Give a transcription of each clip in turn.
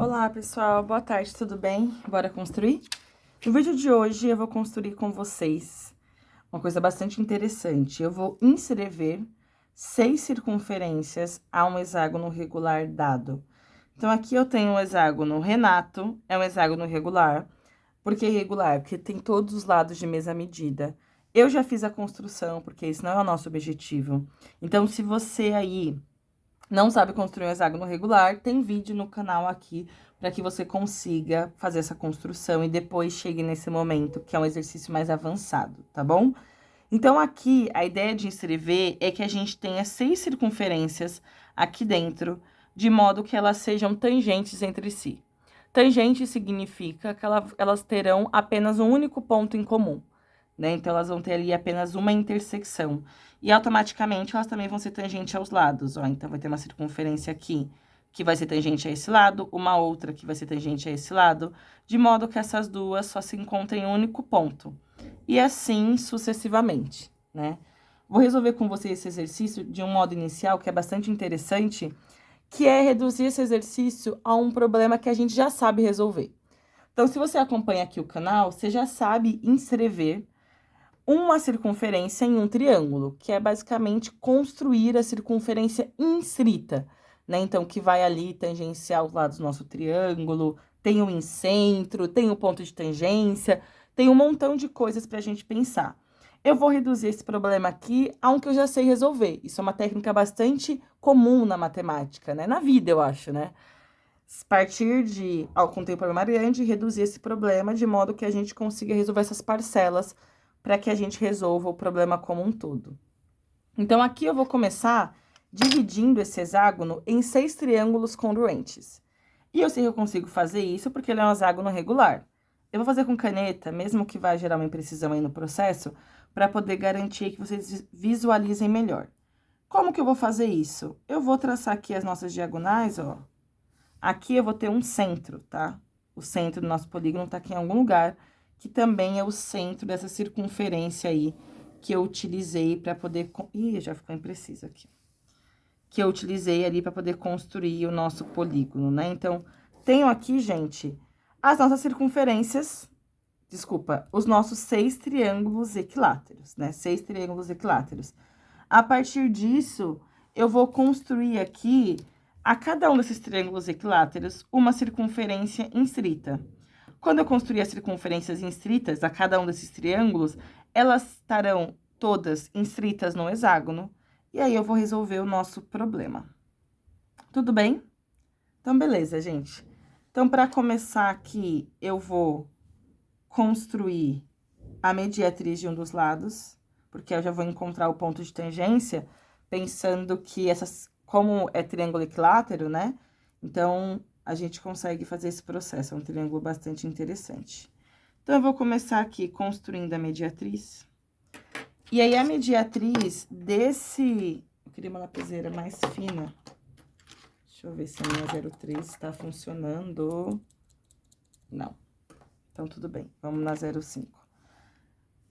Olá, pessoal. Boa tarde, tudo bem? Bora construir? No vídeo de hoje, eu vou construir com vocês uma coisa bastante interessante. Eu vou inscrever 6 circunferências a um hexágono regular dado. Então, aqui eu tenho um hexágono Renato, é um hexágono regular. Por que irregular? Porque tem todos os lados de mesma medida. Eu já fiz a construção, porque esse não é o nosso objetivo. Então, se você aí não sabe construir um hexágono regular, tem vídeo no canal aqui para que você consiga fazer essa construção e depois chegue nesse momento, que é um exercício mais avançado, tá bom? Então, aqui, a ideia de inscrever é que a gente tenha 6 circunferências aqui dentro, de modo que elas sejam tangentes entre si. Tangente significa que elas terão apenas um único ponto em comum, né? Então, elas vão ter ali apenas uma intersecção. E, automaticamente, elas também vão ser tangentes aos lados, ó. Então, vai ter uma circunferência aqui que vai ser tangente a esse lado, uma outra que vai ser tangente a esse lado, de modo que essas duas só se encontrem em um único ponto. E assim sucessivamente, né? Vou resolver com você esse exercício de um modo inicial, que é bastante interessante, que é reduzir esse exercício a um problema que a gente já sabe resolver. Então, se você acompanha aqui o canal, você já sabe inscrever uma circunferência em um triângulo, que é basicamente construir a circunferência inscrita, né? Então, que vai ali tangenciar os lados do nosso triângulo, tem o incentro, tem o ponto de tangência, tem um montão de coisas para a gente pensar. Eu vou reduzir esse problema aqui a um que eu já sei resolver. Isso é uma técnica bastante comum na matemática, né? Na vida, eu acho, né? Partir de, ao com um problema grande, reduzir esse problema de modo que a gente consiga resolver essas parcelas para que a gente resolva o problema como um todo. Então, aqui eu vou começar dividindo esse hexágono em 6 triângulos congruentes. E eu sei que eu consigo fazer isso porque ele é um hexágono regular. Eu vou fazer com caneta, mesmo que vai gerar uma imprecisão aí no processo, para poder garantir que vocês visualizem melhor. Como que eu vou fazer isso? Eu vou traçar aqui as nossas diagonais, ó. Aqui eu vou ter um centro, tá? O centro do nosso polígono tá aqui em algum lugar, que também é o centro dessa circunferência aí, que eu utilizei para poder... Ih, já ficou impreciso aqui. Que eu utilizei ali para poder construir o nosso polígono, né? Então, tenho aqui, gente, as nossas circunferências... Desculpa, os nossos 6 triângulos equiláteros, né? 6 triângulos equiláteros. A partir disso, eu vou construir aqui, a cada um desses triângulos equiláteros, uma circunferência inscrita. Quando eu construir as circunferências inscritas a cada um desses triângulos, elas estarão todas inscritas no hexágono, e aí eu vou resolver o nosso problema. Tudo bem? Então, beleza, gente. Então, para começar aqui, eu vou construir a mediatriz de um dos lados, porque eu já vou encontrar o ponto de tangência, pensando que essas, como é triângulo equilátero, né? Então, a gente consegue fazer esse processo, é um triângulo bastante interessante. Então, eu vou começar aqui construindo a mediatriz. E aí, a mediatriz desse... Eu queria uma lapiseira mais fina. Deixa eu ver se a minha 03 está funcionando. Não. Então, tudo bem. Vamos na 05.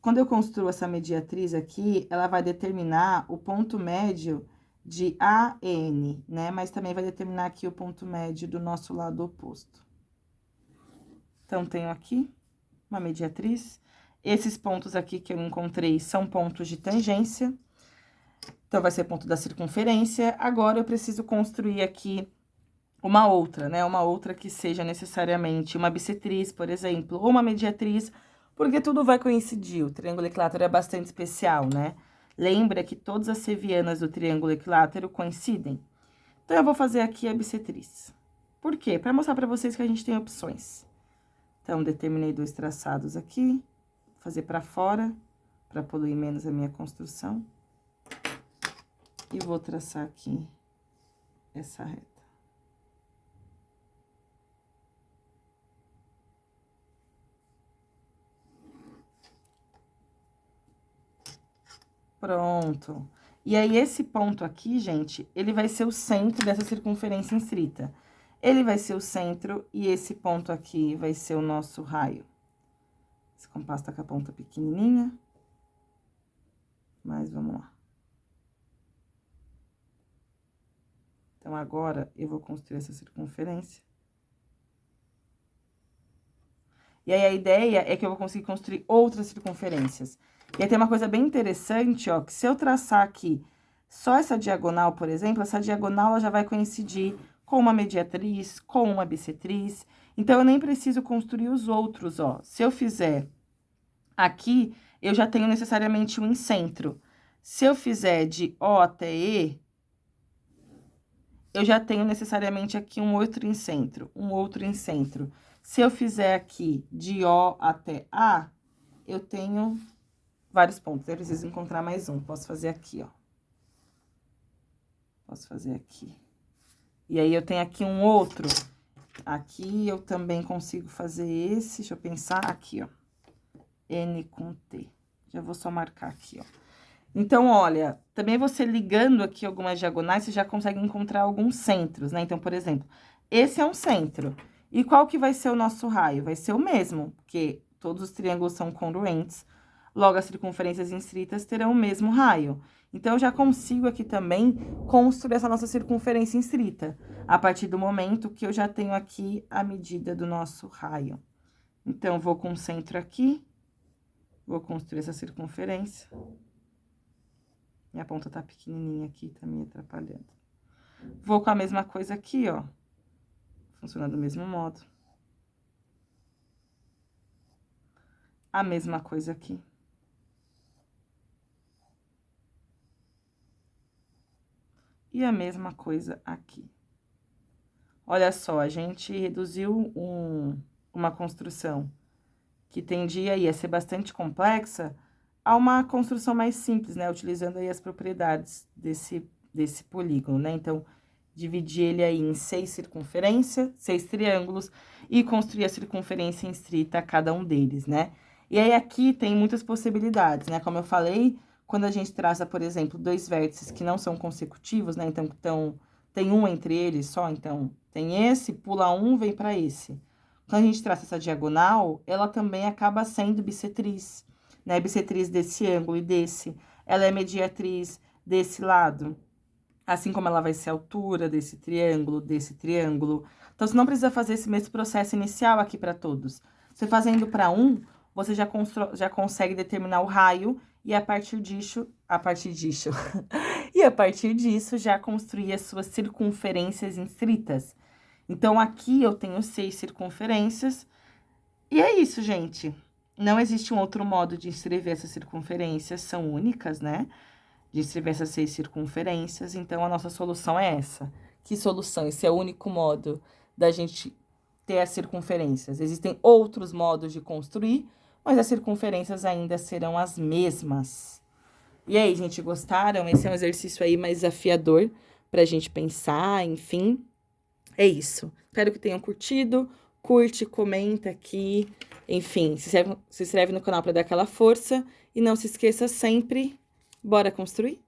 Quando eu construo essa mediatriz aqui, ela vai determinar o ponto médio de A e N, né? Mas também vai determinar aqui o ponto médio do nosso lado oposto. Então, tenho aqui uma mediatriz. Esses pontos aqui que eu encontrei são pontos de tangência. Então, vai ser ponto da circunferência. Agora, eu preciso construir aqui uma outra, né? Uma outra que seja necessariamente uma bissetriz, por exemplo, ou uma mediatriz, porque tudo vai coincidir. O triângulo equilátero é bastante especial, né? Lembra que todas as sevianas do triângulo equilátero coincidem? Então, eu vou fazer aqui a bissetriz. Por quê? Para mostrar para vocês que a gente tem opções. Então, determinei 2 traçados aqui, vou fazer para fora, para poluir menos a minha construção. E vou traçar aqui essa reta. Pronto. E aí, esse ponto aqui, gente, ele vai ser o centro dessa circunferência inscrita. Ele vai ser o centro e esse ponto aqui vai ser o nosso raio. Esse compasso tá com a ponta pequenininha. Mas vamos lá. Então, agora, eu vou construir essa circunferência. E aí, a ideia é que eu vou conseguir construir outras circunferências. E aí, tem uma coisa bem interessante, ó, que se eu traçar aqui só essa diagonal, por exemplo, essa diagonal ela já vai coincidir com uma mediatriz, com uma bissetriz. Então, eu nem preciso construir os outros, ó. Se eu fizer aqui, eu já tenho necessariamente um incentro. Se eu fizer de O até E, eu já tenho necessariamente aqui um outro incentro, Se eu fizer aqui de O até A, eu tenho vários pontos. Eu preciso encontrar mais um. Posso fazer aqui, ó. Posso fazer aqui. E aí, eu tenho aqui um outro. Aqui, eu também consigo fazer esse. Deixa eu pensar aqui, ó. N com T. Já vou só marcar aqui, ó. Então, olha, também você ligando aqui algumas diagonais, você já consegue encontrar alguns centros, né? Então, por exemplo, esse é um centro. E qual que vai ser o nosso raio? Vai ser o mesmo, porque todos os triângulos são congruentes, logo as circunferências inscritas terão o mesmo raio. Então, eu já consigo aqui também construir essa nossa circunferência inscrita, a partir do momento que eu já tenho aqui a medida do nosso raio. Então, vou com o centro aqui, vou construir essa circunferência. Minha ponta tá pequenininha aqui, tá me atrapalhando. Vou com a mesma coisa aqui, ó. Funciona do mesmo modo. A mesma coisa aqui. E a mesma coisa aqui. Olha só, a gente reduziu uma construção que tendia a ser bastante complexa a uma construção mais simples, né? Utilizando aí as propriedades desse polígono, né? Então, dividir ele aí em 6 circunferências, 6 triângulos, e construir a circunferência instrita a cada um deles, né? E aí, aqui tem muitas possibilidades, né? Como eu falei, quando a gente traça, por exemplo, 2 vértices que não são consecutivos, né? Então, tem um entre eles só, então, tem esse, pula um, vem para esse. Quando a gente traça essa diagonal, ela também acaba sendo bissetriz, né? Bissetriz desse ângulo e desse. Ela é mediatriz desse lado. Assim como ela vai ser a altura desse triângulo, desse triângulo. Então, você não precisa fazer esse mesmo processo inicial aqui para todos. Você fazendo para um, você já consegue determinar o raio e a partir disso, e a partir disso já construir as suas circunferências inscritas. Então, aqui eu tenho 6 circunferências. E é isso, gente. Não existe um outro modo de escrever essas circunferências, são únicas, né? De escrever essas 6 circunferências. Então, a nossa solução é essa. Que solução? Esse é o único modo da gente ter as circunferências. Existem outros modos de construir, mas as circunferências ainda serão as mesmas. E aí, gente, gostaram? Esse é um exercício aí mais desafiador pra gente pensar, enfim. É isso. Espero que tenham curtido. Curte, comenta aqui. Enfim, se inscreve no canal para dar aquela força. E não se esqueça sempre, bora construir?